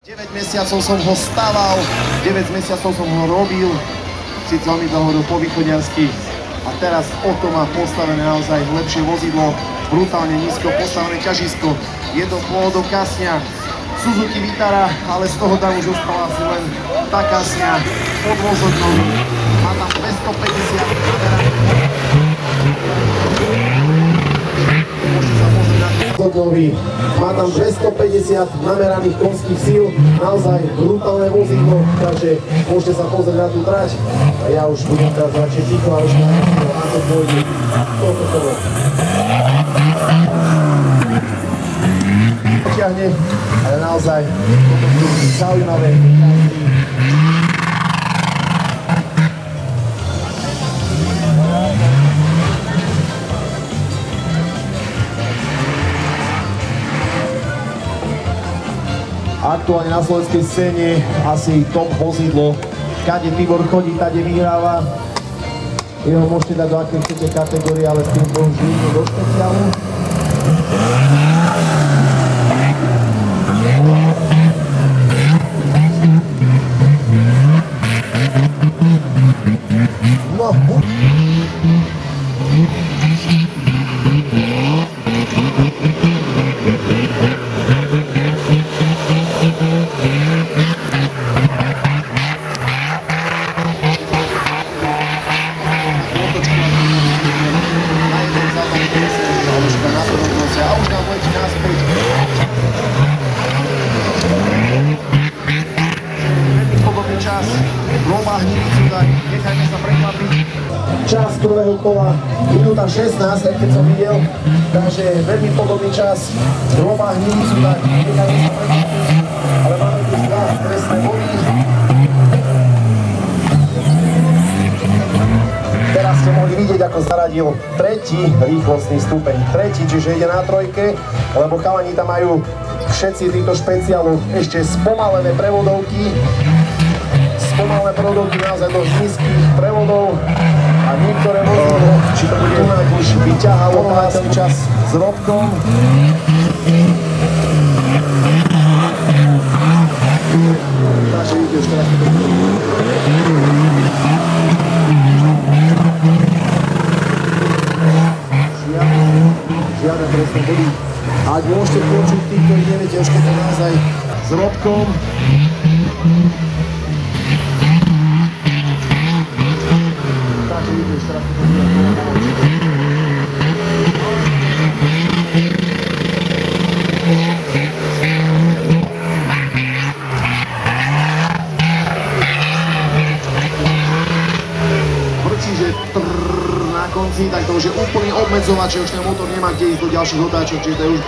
9 mesiacov som ho staval, 9 mesiacov som ho robil, síce veľmi dlho po východňarsky a teraz o to má postavené naozaj lepšie vozidlo, brutálne nízko postavené ťažisko, je to pôvodom kasňa Suzuki Vitara, ale z toho tam už ostala asi len tá kasňa podvozodnový, má tam 250 má tam 250 nameraných konských síl, naozaj brutálne vozidlo, takže môžete sa pozrieť na tú trať. A ja už budem teraz radšej ticho a už na to pôjde toto kolo. Potiahne, ale naozaj toto sú zaujímavé. Aktuálne na slovenskej scéne asi top vozidlo. Kade Tibor chodí, tade vyhráva. Jeho môžete dať do akej chcete kategórie, ale s tým už línu do špeciálu. No. Nechajme sa prekvapiť. Čas prvého kola, minúta 16, keď som videl, takže veľmi podobný čas. Hrobá Hnilicu, tak nechajme sa prekvapiť, ale máme tu dva trestné body. Teraz ste mohli vidieť, ako zaradil tretí rýchlostný stupeň. Tretí, čiže ide na trojke, lebo chalani tam majú všetci týchto špeciálov ešte spomalené prevodovky. Spomalené prevodovky naozaj do nízkych prevodov a niektoré vozidlo, či to bude už vyťahalo ten čas s Robkom. Takže vidíte už teraz žiadne presné body. Ak môžete počuť tých, ktorí neviete, už keď to naozaj s Robkom. Takže vidíte už teraz to bude. Vrčí, že na konci, tak to už je úplný obmedzovač, že už ten motor nemá kde ísť do ďalších otáčok, čiže to je už